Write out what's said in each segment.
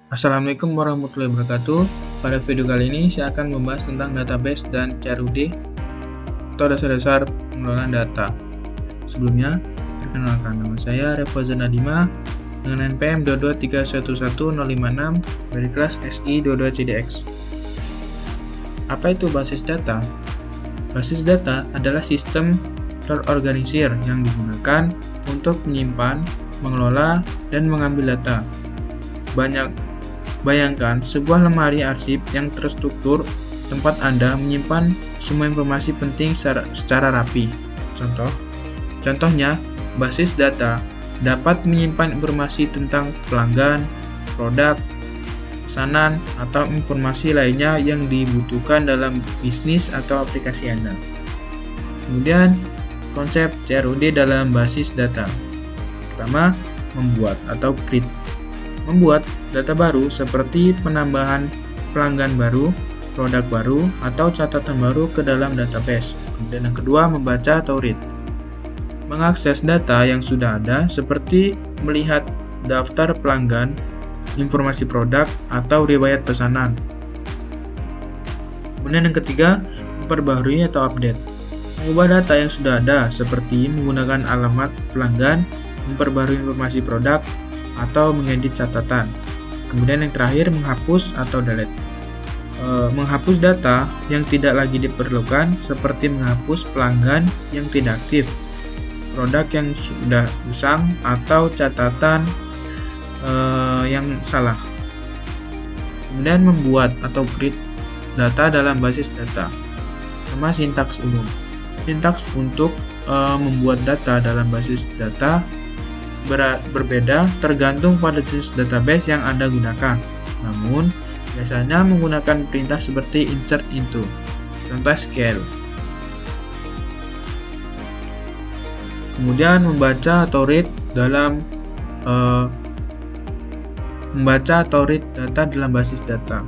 Assalamualaikum warahmatullahi wabarakatuh. Pada video kali ini saya akan membahas tentang database dan CRUD atau dasar-dasar pengelolaan data. Sebelumnya, perkenalkan, nama saya Refaza Nadima dengan NPM 223111056 dari kelas SI 22CDX. Apa itu basis data? Basis data adalah sistem terorganisir yang digunakan untuk menyimpan, mengelola, dan mengambil data. Bayangkan sebuah lemari arsip yang terstruktur, tempat Anda menyimpan semua informasi penting secara rapi. Contohnya, basis data dapat menyimpan informasi tentang pelanggan, produk, pesanan, atau informasi lainnya yang dibutuhkan dalam bisnis atau aplikasi Anda. Kemudian, konsep CRUD dalam basis data. Pertama, membuat atau create. Membuat data baru seperti penambahan pelanggan baru, produk baru, atau catatan baru ke dalam database. Kemudian yang kedua, membaca atau read. Mengakses data yang sudah ada seperti melihat daftar pelanggan, informasi produk, atau riwayat pesanan. Kemudian yang ketiga, memperbaharui atau update. Mengubah data yang sudah ada seperti menggunakan alamat pelanggan, memperbaharui informasi produk, atau mengedit catatan. Kemudian yang terakhir, menghapus atau delete. Menghapus data yang tidak lagi diperlukan seperti menghapus pelanggan yang tidak aktif, produk yang sudah usang, atau catatan yang salah. Kemudian membuat atau create data dalam basis data. Pertama, sintaks umum. Sintaks untuk membuat data dalam basis data berbeda tergantung pada jenis database yang Anda gunakan. Namun, biasanya menggunakan perintah seperti insert into. Contoh SQL. Kemudian membaca atau read data dalam basis data.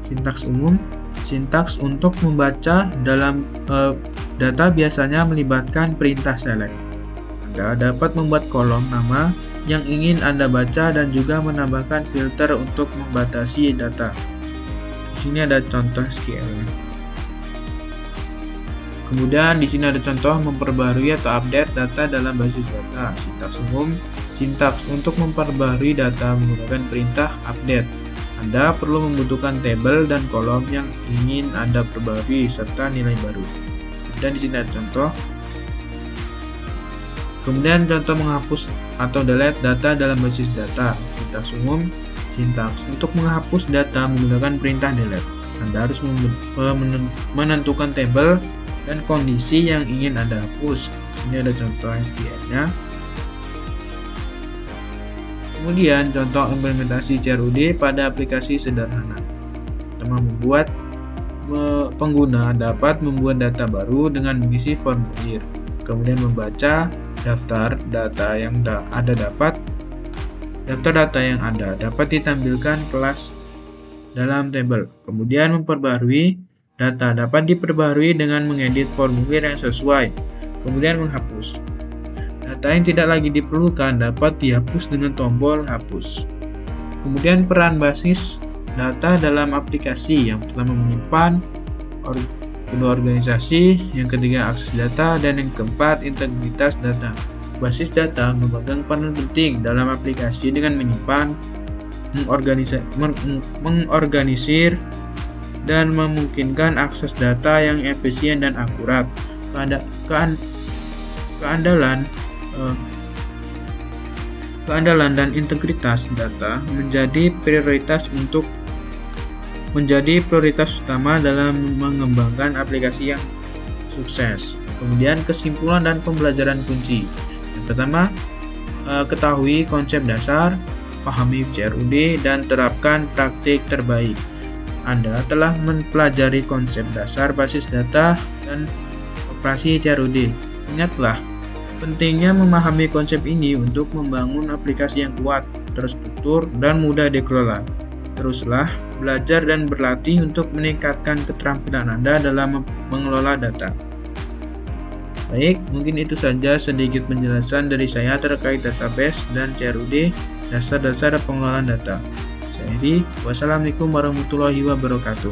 Sintaks umum. Sintaks untuk membaca dalam data biasanya melibatkan perintah select. Anda dapat membuat kolom nama yang ingin Anda baca dan juga menambahkan filter untuk membatasi data. Di sini ada contoh SQL. Kemudian di sini ada contoh memperbarui atau update data dalam basis data. Sintaks umum, sintaks untuk memperbarui data menggunakan perintah update. Anda perlu membutuhkan tabel dan kolom yang ingin Anda perbarui serta nilai baru. Dan di sini ada contoh. Kemudian contoh menghapus atau delete data dalam basis data. Sintaks umum, sintaks untuk menghapus data menggunakan perintah delete. Anda harus menentukan tabel dan kondisi yang ingin Anda hapus. Ini ada contoh SQL-nya. Kemudian contoh implementasi CRUD pada aplikasi sederhana. Pertama, membuat pengguna dapat membuat data baru dengan mengisi formulir. Kemudian membaca daftar data yang dapat ditampilkan kelas dalam tabel. Kemudian memperbarui data dapat diperbarui dengan mengedit formulir yang sesuai. Kemudian menghapus. Data yang tidak lagi diperlukan dapat dihapus dengan tombol hapus. Kemudian peran basis data dalam aplikasi. Yang pertama, menyimpan, kedua, organisasi, yang ketiga, akses data, dan yang keempat, integritas data. Basis data memegang peran penting dalam aplikasi dengan menyimpan, mengorganisir, dan memungkinkan akses data yang efisien dan akurat. Keandalan dan integritas data menjadi prioritas utama dalam mengembangkan aplikasi yang sukses. Kemudian kesimpulan dan pembelajaran kunci. Yang pertama, ketahui konsep dasar, pahami CRUD, dan terapkan praktik terbaik. Anda telah mempelajari konsep dasar basis data dan operasi CRUD. Ingatlah, pentingnya memahami konsep ini untuk membangun aplikasi yang kuat, terstruktur, dan mudah dikelola. Teruslah belajar dan berlatih untuk meningkatkan keterampilan Anda dalam mengelola data. Baik, mungkin itu saja sedikit penjelasan dari saya terkait database dan CRUD, dasar-dasar pengelolaan data. Saya Edi, wassalamualaikum warahmatullahi wabarakatuh.